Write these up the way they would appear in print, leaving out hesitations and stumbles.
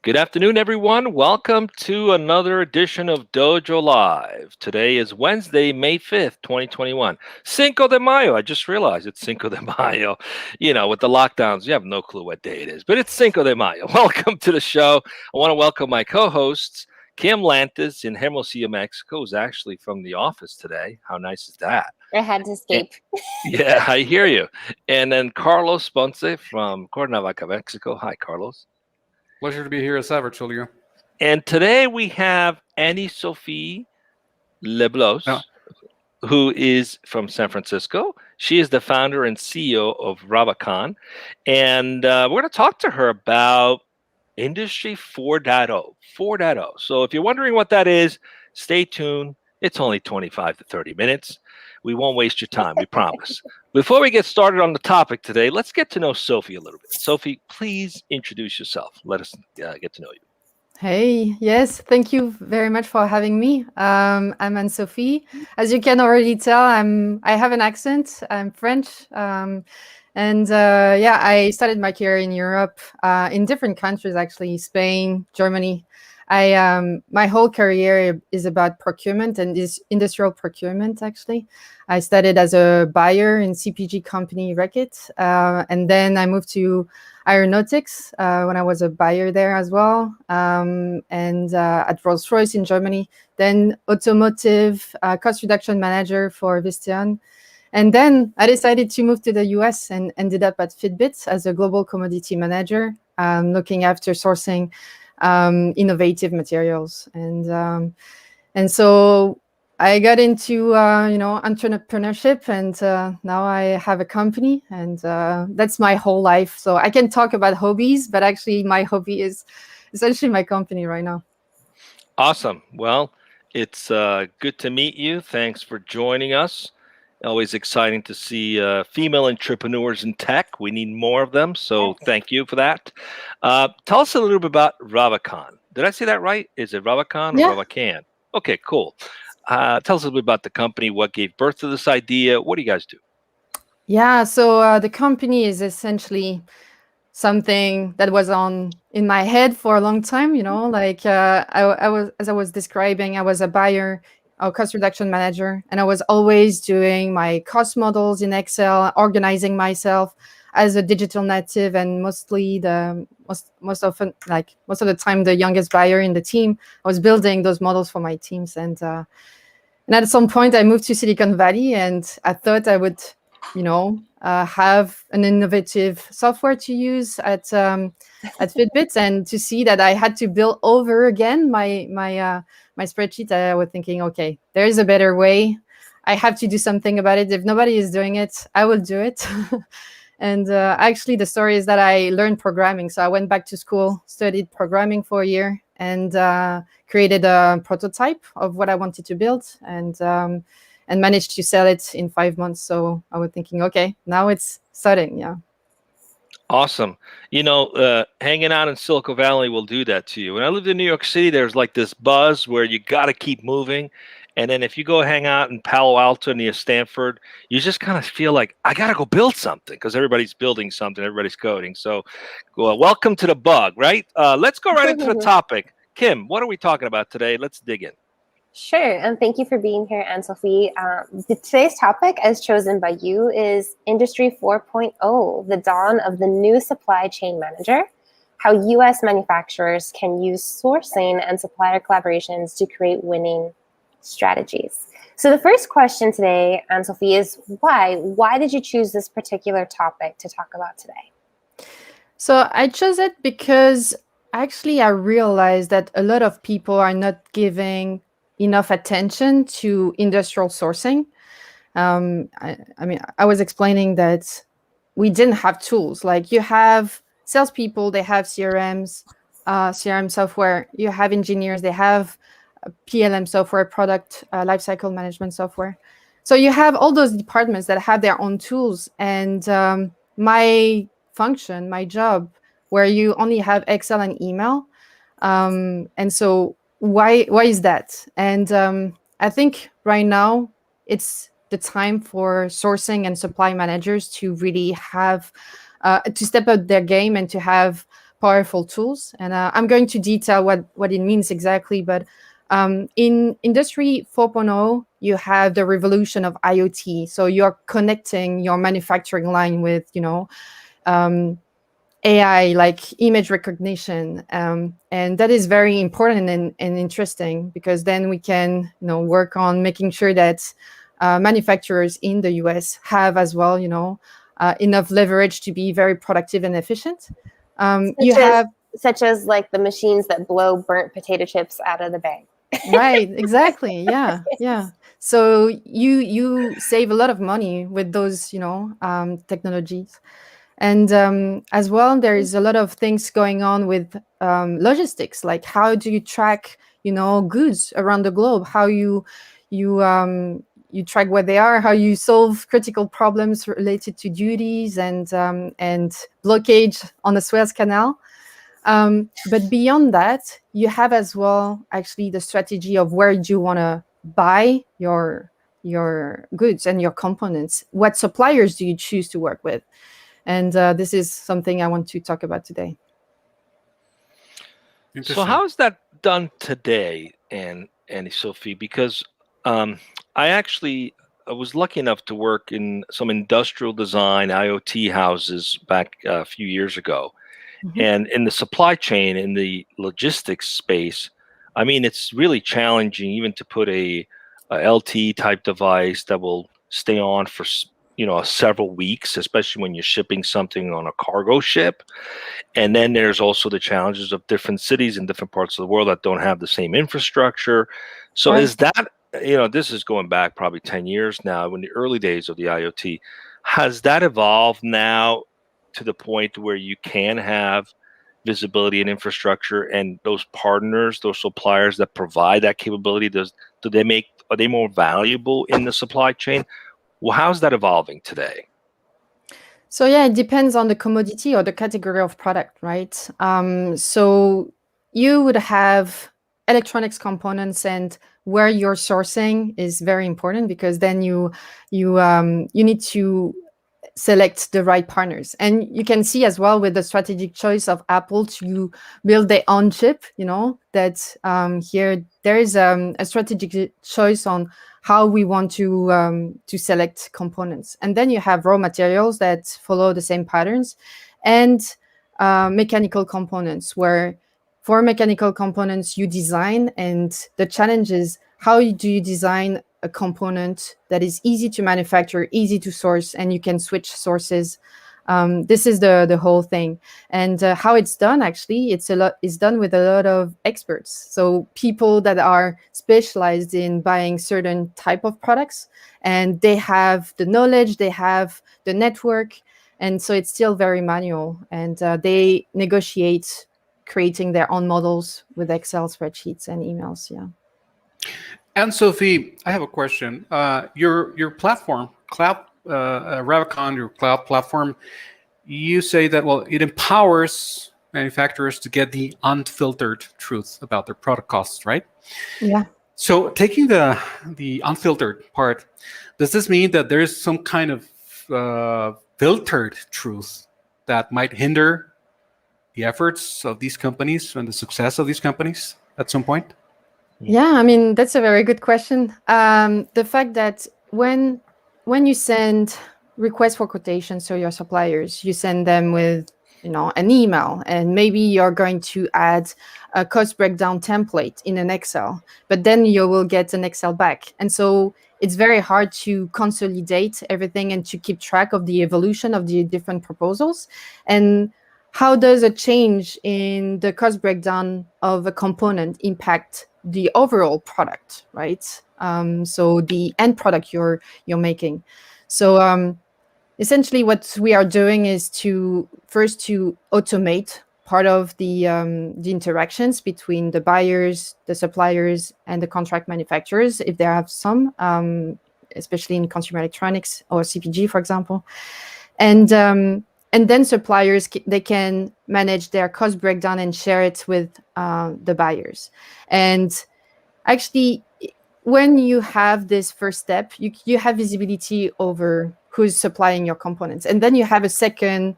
Good afternoon, everyone. Welcome to another edition of Dojo Live. Today is Wednesday, May 5th, 2021. Cinco de Mayo. I just realized it's Cinco de Mayo. You know, with the lockdowns, you have no clue what day it is, but it's Cinco de Mayo. Welcome to the show. I want to welcome my co-hosts, Kim Lantis in Hermosillo, Mexico, who's actually from the office today. How nice is that? I had to And- escape. yeah, I hear you. And then Carlos Ponce from Cuernavaca, Mexico. Hi, Carlos. Pleasure to be here as ever, Julio. And today we have Anne-Sophie No, Bloas, who is from San Francisco. She is the founder and CEO of Ravacan. And we're going to talk to her about Industry 4.0. 4.0. So if you're wondering what that is, stay tuned. It's only 25 to 30 minutes. We won't waste your time, we promise. Before we get started on the topic today, let's get to know Sophie a little bit. Sophie, please introduce yourself. Let us get to know you. Hey, yes, thank you very much for having me. I'm Anne-Sophie. As you can already tell, I have an accent. I'm French, yeah, I started my career in Europe, in different countries actually, Spain, Germany. My whole career is about procurement and is industrial procurement actually. I started as a buyer in CPG company Reckitt, and then I moved to aeronautics when I was a buyer there as well, at Rolls-Royce in Germany, then automotive cost reduction manager for Visteon. And then I decided to move to the US and ended up at Fitbit as a global commodity manager, looking after sourcing innovative materials. And so I got into entrepreneurship, and now I have a company, and that's my whole life. So I can talk about hobbies, but actually my hobby is essentially my company right now. Awesome. Well, it's good to meet you. Thanks for joining us. Always exciting to see female entrepreneurs in tech. We need more of them, so thank you for that. Tell us a little bit about Ravacan. Did I say that right? Is it Ravacan or Yeah. Ravacan? Okay, cool. Tell us a little bit about the company, what gave birth to this idea. What do you guys do? Yeah, so the company is essentially something that was in my head for a long time, like I was, as I was describing, I was a buyer or cost reduction manager, and I was always doing my cost models in Excel, organizing myself as a digital native, and most of the time the youngest buyer in the team. I was building those models for my teams, and at some point I moved to Silicon Valley, and I thought I would have an innovative software to use at Fitbit, and to see that I had to build over again my spreadsheet. I was thinking, okay, there is a better way. I have to do something about it. If nobody is doing it, I will do it. And actually, the story is that I learned programming. So I went back to school, studied programming for a year, and created a prototype of what I wanted to build, and managed to sell it in 5 months. So I was thinking, okay, now it's starting. Yeah. Awesome. Hanging out in Silicon Valley will do that to you. When I lived in New York City, there's like this buzz where you got to keep moving. And then if you go hang out in Palo Alto near Stanford, you just kind of feel like, I got to go build something because everybody's building something, everybody's coding. So welcome to the bug, right? Let's go right into the topic. Kim, what are we talking about today? Let's dig in. Sure, and thank you for being here, Anne-Sophie. Today's topic, as chosen by you, is Industry 4.0, the dawn of the new supply chain manager, how U.S. manufacturers can use sourcing and supplier collaborations to create winning strategies. So the first question today, Anne-Sophie, is why? Why did you choose this particular topic to talk about today? So I chose it because actually I realized that a lot of people are not giving enough attention to industrial sourcing. I was explaining that we didn't have tools. Like, you have salespeople, they have CRM software. You have engineers, they have PLM software, product lifecycle management software. So you have all those departments that have their own tools. And my function, my job, where you only have Excel and email. And so why is that? And I think right now it's the time for sourcing and supply managers to really have to step up their game and to have powerful tools. And I'm going to detail what it means exactly. But in Industry 4.0, you have the revolution of IoT. So you're connecting your manufacturing line with, AI, like image recognition. And that is very important and interesting, because then we can, work on making sure that manufacturers in the US have as well, enough leverage to be very productive and efficient. Such as like the machines that blow burnt potato chips out of the bag. Right, exactly. Yeah. So you save a lot of money with those, technologies. And as well, there is a lot of things going on with logistics, like how do you track, goods around the globe, how you track where they are, how you solve critical problems related to duties and blockage on the Suez Canal. But beyond that, you have as well actually the strategy of where do you want to buy your goods and your components. What suppliers do you choose to work with? And this is something I want to talk about today. So how is that done today, Anne-Sophie? Because I was lucky enough to work in some industrial design IoT houses back a few years ago. Mm-hmm. And in the supply chain, in the logistics space, I mean, it's really challenging even to put a LTE type device that will stay on for several weeks, especially when you're shipping something on a cargo ship. And then there's also the challenges of different cities in different parts of the world that don't have the same infrastructure. So right. Is that, this is going back probably 10 years now, in the early days of the IoT. Has that evolved now to the point where you can have visibility and infrastructure, and those partners, those suppliers that provide that capability, are they more valuable in the supply chain? Well, how's that evolving today? So yeah, it depends on the commodity or the category of product, right? So you would have electronics components, and where you're sourcing is very important, because then you need to select the right partners. And you can see as well with the strategic choice of Apple to build their own chip, that here there is a strategic choice on how we want to select components. And then you have raw materials that follow the same patterns, and mechanical components, where for mechanical components you design, and the challenge is how do you design a component that is easy to manufacture, easy to source, and you can switch sources. This is the whole thing. And how it's done, actually, it's done with a lot of experts. So people that are specialized in buying certain type of products, and they have the knowledge, they have the network, and so it's still very manual. And they negotiate creating their own models with Excel spreadsheets and emails. Yeah. Anne-Sophie, I have a question. Your platform, cloud, Ravacan, your cloud platform, you say that, well, it empowers manufacturers to get the unfiltered truth about their product costs, right? Yeah. So taking the unfiltered part, does this mean that there's some kind of filtered truth that might hinder the efforts of these companies and the success of these companies at some point? Yeah, I mean, that's a very good question. The fact that when you send requests for quotations to your suppliers, you send them with, an email, and maybe you're going to add a cost breakdown template in an Excel, but then you will get an Excel back. And so it's very hard to consolidate everything and to keep track of the evolution of the different proposals. And how does a change in the cost breakdown of a component impact the overall product, right? So the end product you're making. So essentially what we are doing is to automate part of the interactions between the buyers, the suppliers, and the contract manufacturers, if they have some, especially in consumer electronics or CPG, for example. And then suppliers, they can manage their cost breakdown and share it with the buyers. And actually, when you have this first step, you have visibility over who's supplying your components. And then you have a second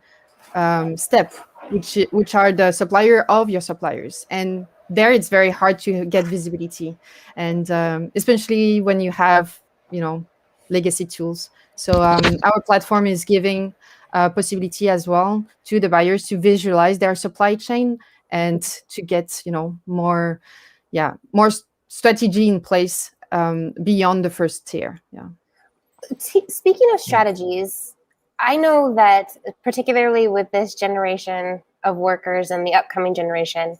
step, which are the supplier of your suppliers. And there it's very hard to get visibility, and especially when you have, legacy tools. So our platform is giving possibility as well to the buyers to visualize their supply chain and to get, more strategy in place beyond the first tier. Yeah. Speaking of strategies, I know that particularly with this generation of workers and the upcoming generation,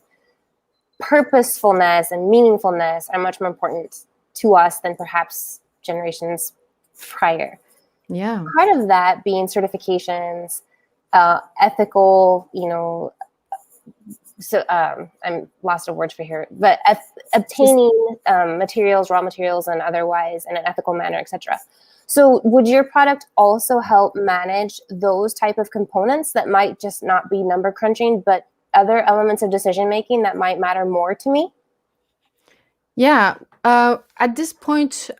purposefulness and meaningfulness are much more important to us than perhaps generations prior. Yeah. Part of that being certifications, ethical, so I'm lost of words for here, but obtaining materials, raw materials, and otherwise in an ethical manner, etc. So would your product also help manage those type of components that might just not be number crunching, but other elements of decision making that might matter more to me? Yeah. At this point,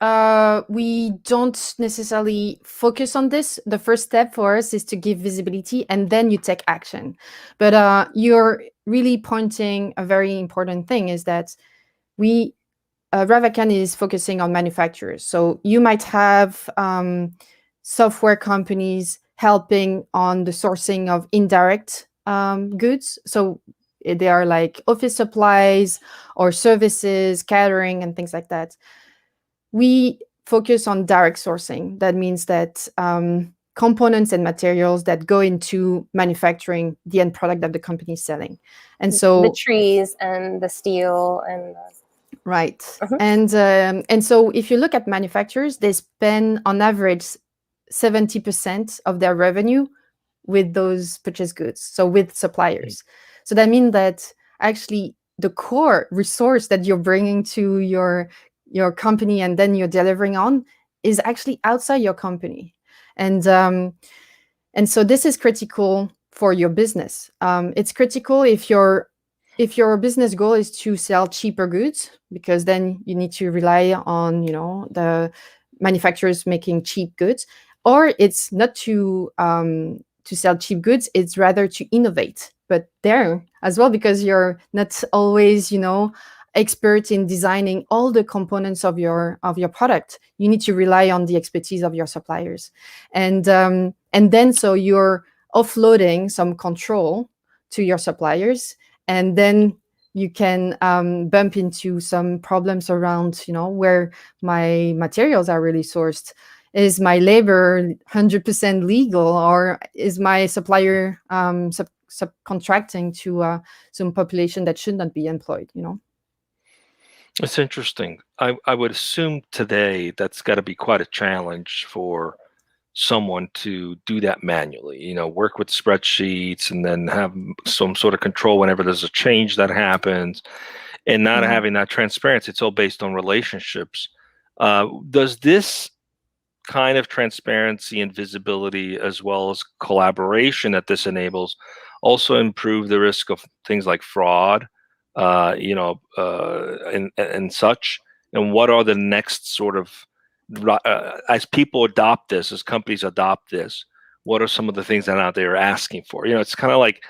we don't necessarily focus on this. The first step for us is to give visibility, and then you take action. But you're really pointing a very important thing, is that Ravacan is focusing on manufacturers. So you might have software companies helping on the sourcing of indirect goods. So they are like office supplies or services, catering, and things like that. We focus on direct sourcing. That means that components and materials that go into manufacturing the end product that the company is selling. And so the trees and the steel and right. And so if you look at manufacturers, they spend on average 70% of their revenue with those purchased goods, so with suppliers. So that means that actually the core resource that you're bringing to your company and then you're delivering on is actually outside your company. And so this is critical for your business. It's critical if your business goal is to sell cheaper goods, because then you need to rely on, the manufacturers making cheap goods, or it's not to sell cheap goods, it's rather to innovate. But there as well, because you're not always, expert in designing all the components of your product, you need to rely on the expertise of your suppliers. And then so you're offloading some control to your suppliers, and then you can bump into some problems around, where my materials are really sourced. Is my labor 100% legal, or is my supplier subcontracting to some population that should not be employed? It's interesting. I would assume today that's got to be quite a challenge for someone to do that manually, work with spreadsheets and then have some sort of control whenever there's a change that happens, and not having that transparency. It's all based on relationships. Does this kind of transparency and visibility, as well as collaboration that this enables, also improve the risk of things like fraud, and such? And what are the next sort of, as people adopt this, as companies adopt this, what are some of the things that out there are asking for? It's kind of like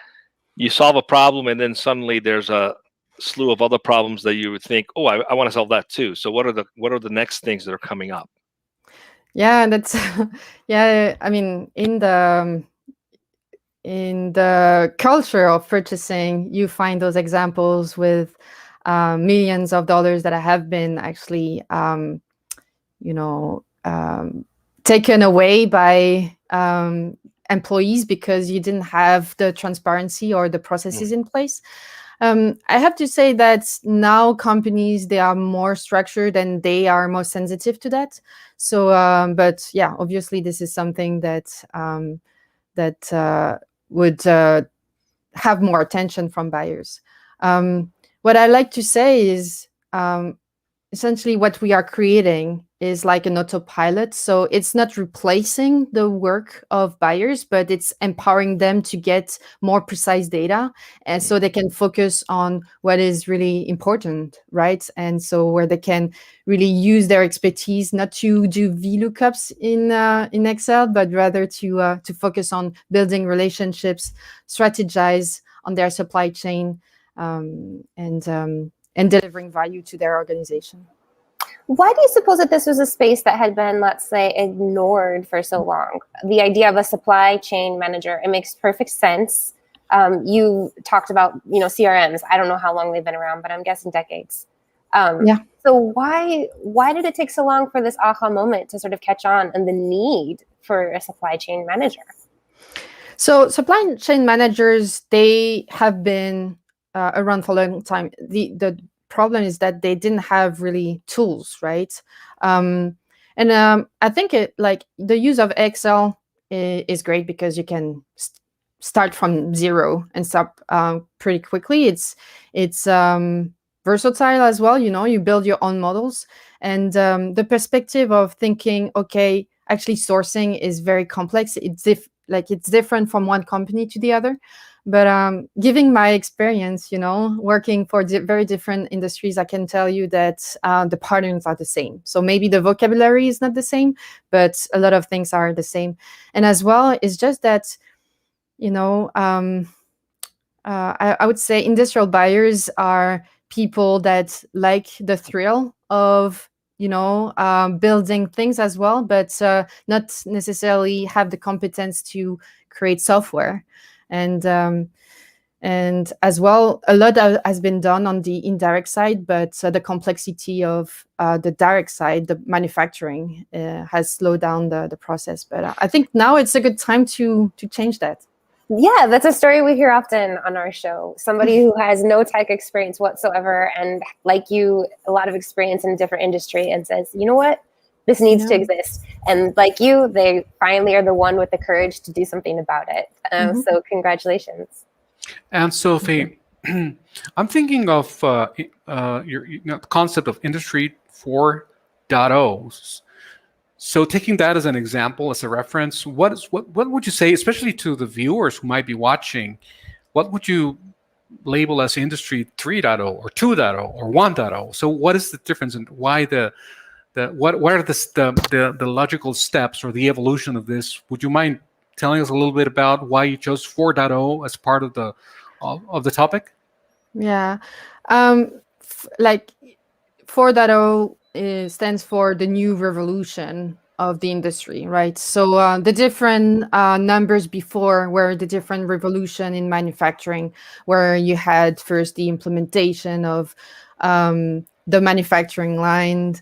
you solve a problem and then suddenly there's a slew of other problems that you would think, oh, I want to solve that too. So what are the next things that are coming up? Yeah, that's yeah. I mean, in the culture of purchasing, you find those examples with millions of dollars that have been actually, taken away by employees because you didn't have the transparency or the processes in place. I have to say that now companies, they are more structured and they are more sensitive to that. So, but yeah, obviously this is something that would have more attention from buyers. What I like to say is essentially what we are creating is like an autopilot. So it's not replacing the work of buyers, but it's empowering them to get more precise data, and so they can focus on what is really important, right? And so where they can really use their expertise, not to do VLOOKUPs in Excel, but rather to focus on building relationships, strategize, on their supply chain, and delivering value to their organization. Why do you suppose that this was a space that had been, let's say, ignored for so long? The idea of a supply chain manager, it makes perfect sense. You talked about, CRMs. I don't know how long they've been around, but I'm guessing decades. Yeah. So why did it take so long for this aha moment to sort of catch on and the need for a supply chain manager? So supply chain managers, they have been around for a long time. The problem is that they didn't have really tools, right? I think the use of Excel is great because you can start from zero and stop pretty quickly. It's versatile as well. You build your own models, and the perspective of thinking, okay, actually sourcing is very complex. It's different from one company to the other. But giving my experience, working for very different industries, I can tell you that the patterns are the same. So maybe the vocabulary is not the same, but a lot of things are the same. And as well, it's just that, I would say industrial buyers are people that like the thrill of building things as well, but not necessarily have the competence to create software. And as well, a lot has been done on the indirect side, but the complexity of the direct side, the manufacturing, has slowed down the process. But I think now it's a good time to change that. Yeah, that's a story we hear often on our show. Somebody who has no tech experience whatsoever, and like you, a lot of experience in a different industry, and says, you know what, this needs to exist. And like you, they finally are the one with the courage to do something about it. So congratulations. Anne-Sophie, I'm thinking of your concept of Industry 4.0. So taking that as an example, as a reference, what would you say, especially to the viewers who might be watching, what would you label as Industry 3.0 or 2.0 or 1.0? So what is the difference, and why what are the logical steps or the evolution of this? Would you mind telling us a little bit about why you chose 4.0 as part of the topic? Yeah, like 4.0 stands for the new revolution of the industry, right? So the different numbers before were the different revolution in manufacturing, where you had first the implementation of the manufacturing line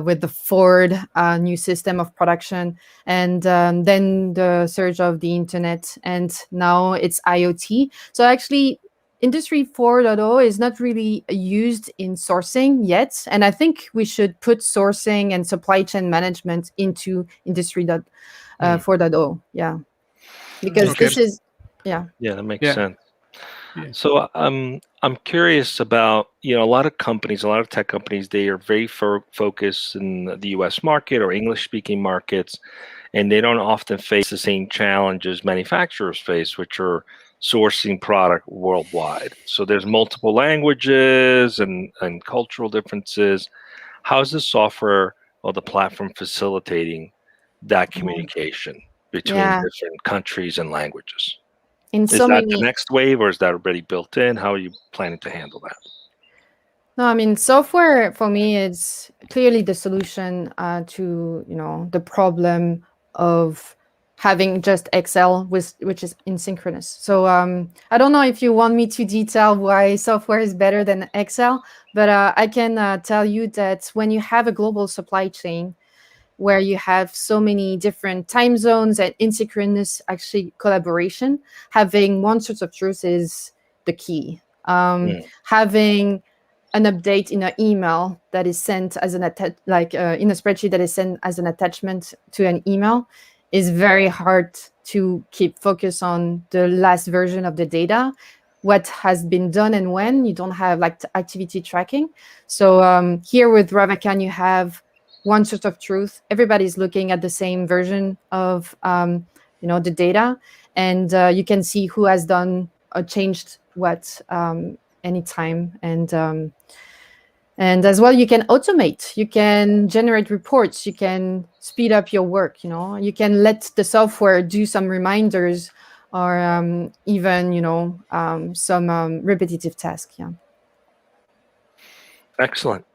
with the Ford new system of production, and then the surge of the internet, and now it's IoT. So actually, Industry 4.0 is not really used in sourcing yet, and I think we should put sourcing and supply chain management into Industry 4.0. Yeah, because this is that makes sense. Yeah. So I'm curious about, a lot of companies, a lot of tech companies, they are very focused in the US market or English speaking markets, and they don't often face the same challenges manufacturers face, which are sourcing product worldwide. So there's multiple languages and cultural differences. How is the software or the platform facilitating that communication between different countries and languages? Is that the next wave, or is that already built in? How are you planning to handle that? No, I mean, software for me is clearly the solution to the problem of having just Excel, which is asynchronous. So I don't know if you want me to detail why software is better than Excel, but I can tell you that when you have a global supply chain where you have so many different time zones and asynchronous actually collaboration, having one source of truth is the key. Having an update in an email that is sent as in a spreadsheet that is sent as an attachment to an email is very hard to keep focus on the last version of the data, what has been done and when. You don't have activity tracking. So here with Ravacan, you have one source of truth. Everybody's looking at the same version of the data, and you can see who has done or changed what anytime. And as well, you can automate, you can generate reports, you can speed up your work, you can let the software do some reminders or even some repetitive task. Yeah. Excellent.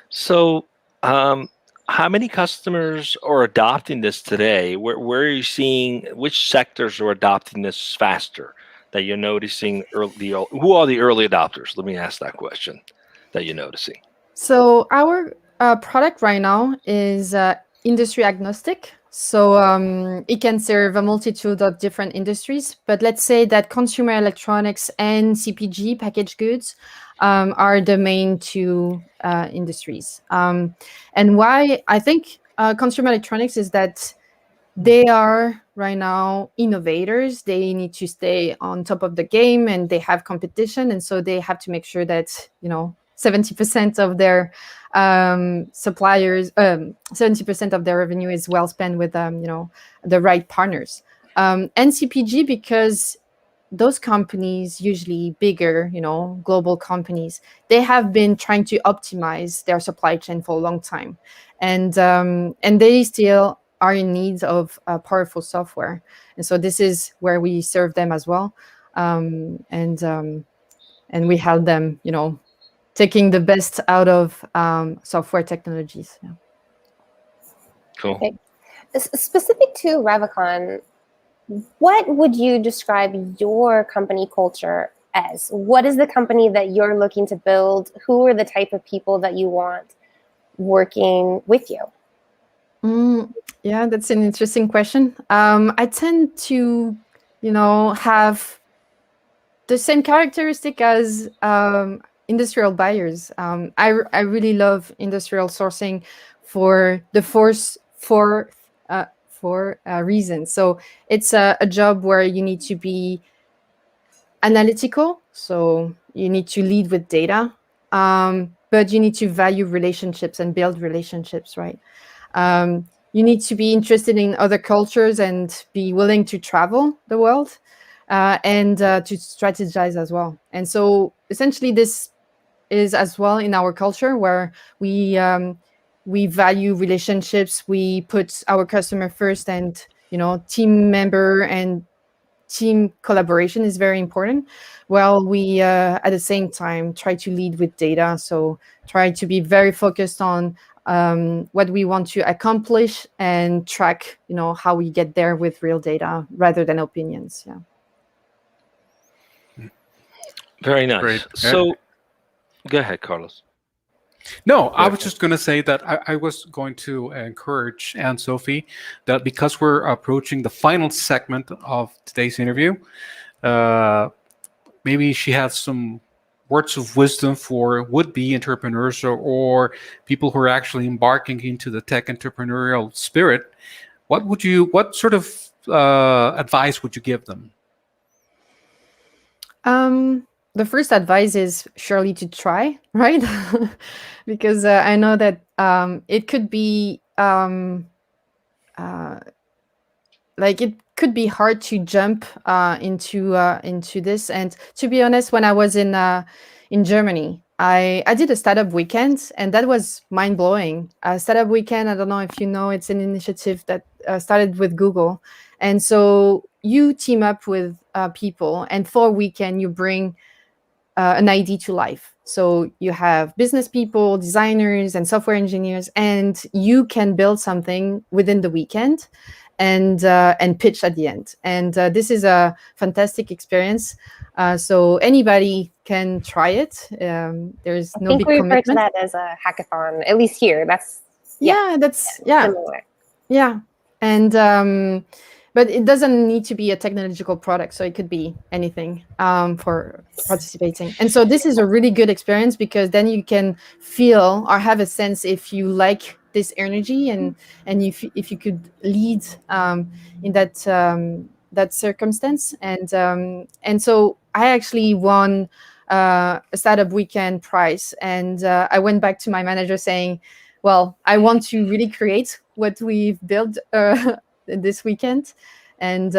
So, how many customers are adopting this today? Where are you seeing which sectors are adopting this faster that you're noticing who are the early adopters? Let me ask that question that you're noticing. So our product right now is industry agnostic. So it can serve a multitude of different industries. But let's say that consumer electronics and CPG, packaged goods, are the main two industries. And why I think consumer electronics is that they are right now innovators. They need to stay on top of the game, and they have competition, and so they have to make sure that 70% of their suppliers, 70% of their revenue is well spent with the right partners. And CPG, because those companies, usually bigger, global companies, they have been trying to optimize their supply chain for a long time, and they still are in need of powerful software, and so this is where we serve them as well, and we help them, taking the best out of software technologies. Yeah. Cool. Okay. Specific to Ravacan, what would you describe your company culture as? What is the company that you're looking to build? Who are the type of people that you want working with you? Yeah, that's an interesting question. I tend to, have the same characteristic as industrial buyers. I really love industrial sourcing for reasons. So it's a job where you need to be analytical. So you need to lead with data, but you need to value relationships and build relationships, right? You need to be interested in other cultures and be willing to travel the world, and to strategize as well. And so essentially this is as well in our culture, where we value relationships. We put our customer first, and team member and team collaboration is very important. Well, we at the same time try to lead with data, so try to be very focused on what we want to accomplish and track how we get there with real data rather than opinions. Yeah. Very nice. Great. So, go ahead, Carlos. No, I was just going to say that I was going to encourage Anne-Sophie that because we're approaching the final segment of today's interview, maybe she has some words of wisdom for would-be entrepreneurs or people who are actually embarking into the tech entrepreneurial spirit. What sort of advice would you give them? The first advice is surely to try, right? Because I know that it could be it could be hard to jump into this. And to be honest, when I was in Germany, I did a startup weekend, and that was mind blowing. Startup weekend, I don't know if you know, it's an initiative that started with Google, and so you team up with people, and for a weekend you bring an idea to life. So you have business people, designers, and software engineers, and you can build something within the weekend and pitch at the end. And this is a fantastic experience. So anybody can try it. There's no big commitment. I think we refer to that as a hackathon, at least here. That's similar. Yeah, and but it doesn't need to be a technological product, so it could be anything for participating. And so this is a really good experience, because then you can feel or have a sense if you like this energy, and if you could lead in that circumstance. And so I actually won a startup weekend prize, and I went back to my manager saying, well, I want to really create what we've built this weekend, and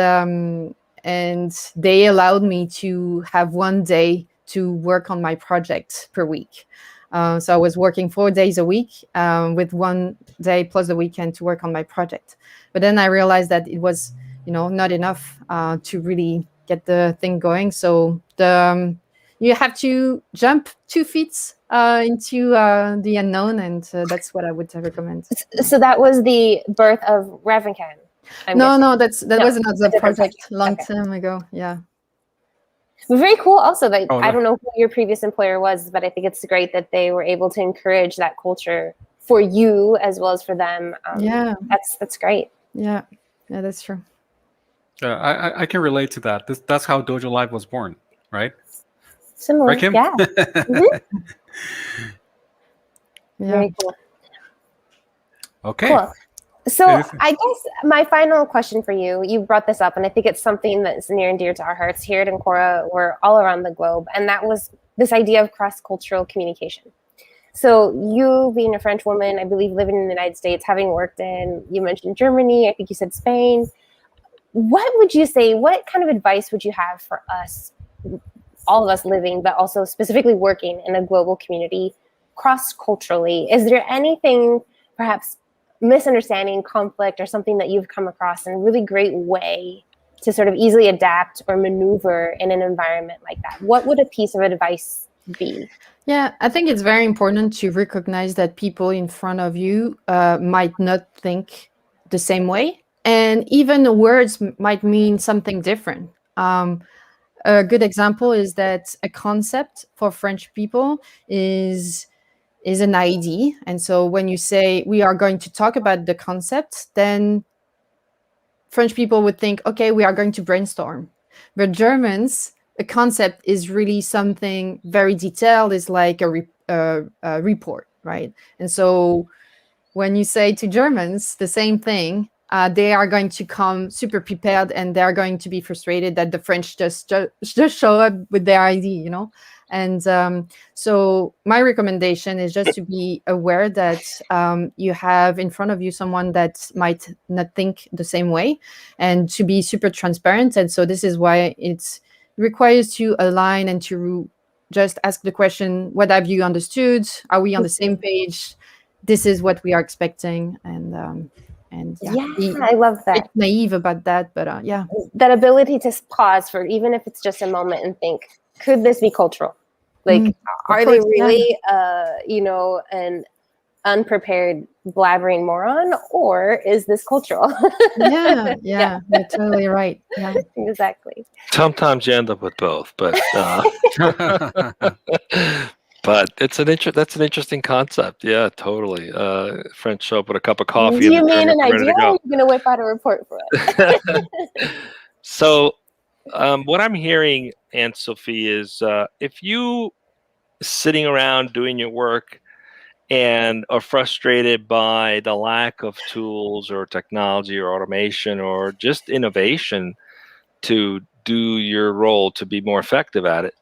they allowed me to have one day to work on my project per week. So I was working 4 days a week, with 1 day plus the weekend to work on my project. But then I realized that it was, not enough to really get the thing going. So you have to jump 2 feet into the unknown, and that's what I would recommend. So that was the birth of Ravacan. No, that was another project long Okay. time ago. Yeah. Very cool. Also, that Oh, I no. don't know who your previous employer was, but I think it's great that they were able to encourage that culture for you as well as for them. Yeah. That's great. Yeah, that's true. I can relate to that. That's how DojoLIVE was born, right? Similar, Right, Kim? yeah. Yeah. Very cool. Okay. Cool. So Anything? I guess my final question for you, you brought this up, and I think it's something that's near and dear to our hearts here at Ancora or all around the globe, and that was this idea of cross-cultural communication. So you being a French woman, I believe living in the United States, having worked in, you mentioned Germany, I think you said Spain. What would you say, what kind of advice would you have for us, all of us living, but also specifically working in a global community cross-culturally? Is there anything, perhaps misunderstanding, conflict, or something that you've come across in a really great way to sort of easily adapt or maneuver in an environment like that? What would a piece of advice be? Yeah, I think it's very important to recognize that people in front of you might not think the same way. And even the words might mean something different. A good example is that a concept for French people is an ID. And so when you say we are going to talk about the concept, then French people would think, okay, we are going to brainstorm. But Germans, a concept is really something very detailed, is like a report, right? And so when you say to Germans the same thing, they are going to come super prepared, and they're going to be frustrated that the French just show up with their ID, you know? And so my recommendation is just to be aware that you have in front of you someone that might not think the same way, and to be super transparent. And so this is why it requires to align and to just ask the question, what have you understood? Are we on the same page? This is what we are expecting. And Yeah, I love that. It's naive about that, but yeah. That ability to pause for, even if it's just a moment, and think, could this be cultural? Like, are they really, an unprepared blabbering moron, or is this cultural? Yeah, you're totally right. Yeah, exactly. Sometimes you end up with both, but but that's an interesting concept. Yeah, totally. French show up with a cup of coffee. Do you mean an ready idea? to go. Or are you going to whip out a report for us? So, what I'm hearing, Anne-Sophie, is if you sitting around doing your work and are frustrated by the lack of tools or technology or automation or just innovation to do your role to be more effective at it,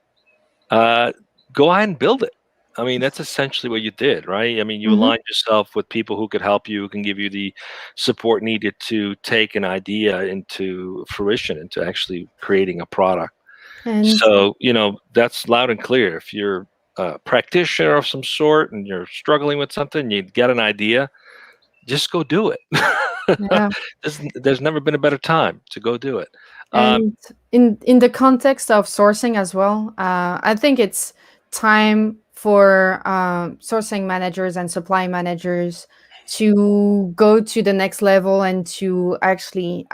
go ahead and build it. I mean, that's essentially what you did, right? I mean, you aligned yourself with people who could help you, who can give you the support needed to take an idea into fruition, into actually creating a product. And So, that's loud and clear. If you're a practitioner of some sort and you're struggling with something, you get an idea, just go do it. yeah. There's never been a better time to go do it. And in the context of sourcing as well, I think it's time for sourcing managers and supply managers to go to the next level and to actually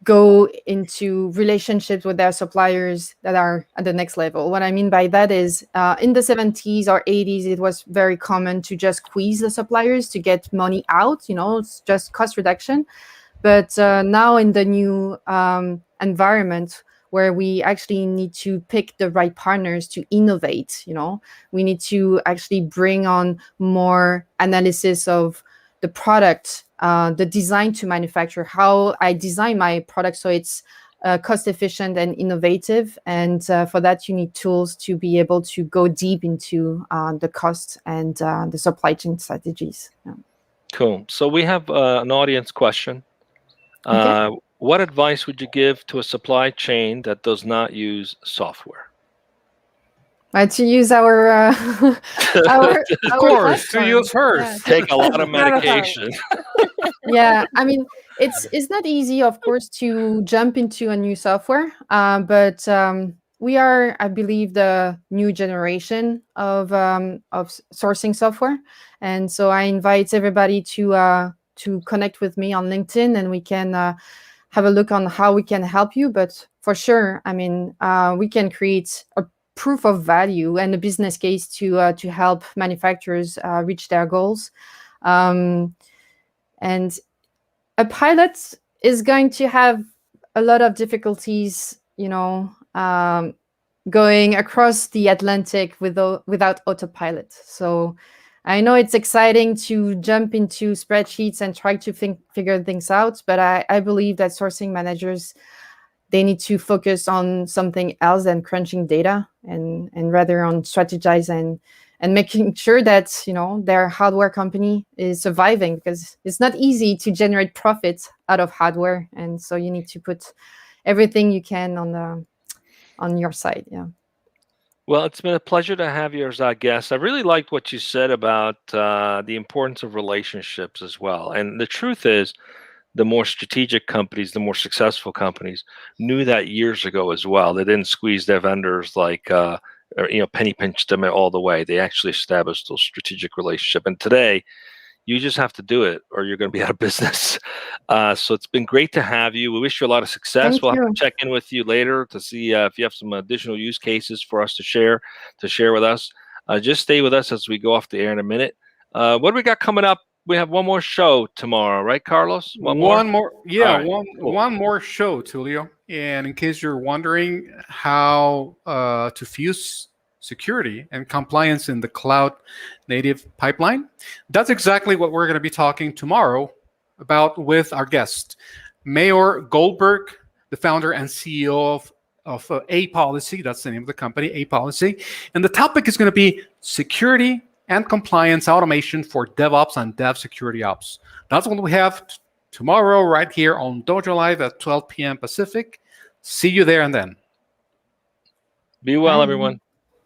go into relationships with their suppliers that are at the next level. What I mean by that is in the 70s or 80s, it was very common to just squeeze the suppliers to get money out, it's just cost reduction. But now in the new environment where we actually need to pick the right partners to innovate, we need to actually bring on more analysis of the product, the design to manufacture, how I design my product so it's cost efficient and innovative. And for that, you need tools to be able to go deep into the cost and the supply chain strategies. Yeah. Cool. So we have an audience question. Okay. What advice would you give to a supply chain that does not use software? To use our of course, to use hers. Take a lot of medication. Yeah, I mean, it's not easy, of course, to jump into a new software, but we are, I believe, the new generation of sourcing software, and so I invite everybody to connect with me on LinkedIn, and we can have a look on how we can help you. But for sure, I mean, we can create a proof of value and a business case to help manufacturers reach their goals. And a pilot is going to have a lot of difficulties, going across the Atlantic without autopilot. So I know it's exciting to jump into spreadsheets and try to figure things out, but I believe that sourcing managers, they need to focus on something else than crunching data, and rather on strategize and making sure that their hardware company is surviving, because it's not easy to generate profits out of hardware, and so you need to put everything you can on your side. Yeah. Well, it's been a pleasure to have you as our guest. I really liked what you said about the importance of relationships as well. And the truth is, the more strategic companies, the more successful companies knew that years ago as well. They didn't squeeze their vendors like, or, penny pinch them all the way. They actually established those strategic relationships. And today, you just have to do it, or you're going to be out of business. So it's been great to have you. We wish you a lot of success. Thank We'll have you. to check in with you later to see if you have some additional use cases for us to share with us. Just stay with us as we go off the air in a minute. What do we got coming up? We have one more show tomorrow, right, Carlos? One more, yeah, All right, cool. one more show, Tulio. And in case you're wondering how to fuse security and compliance in the cloud native pipeline, that's exactly what we're going to be talking tomorrow about with our guest, Mayor Goldberg, the founder and CEO of A Policy. That's the name of the company, A Policy. And the topic is going to be security and compliance automation for DevOps and Dev Security Ops. That's what we have tomorrow right here on DojoLIVE at 12 p.m. Pacific. See you there and then. Be well, Bye. everyone.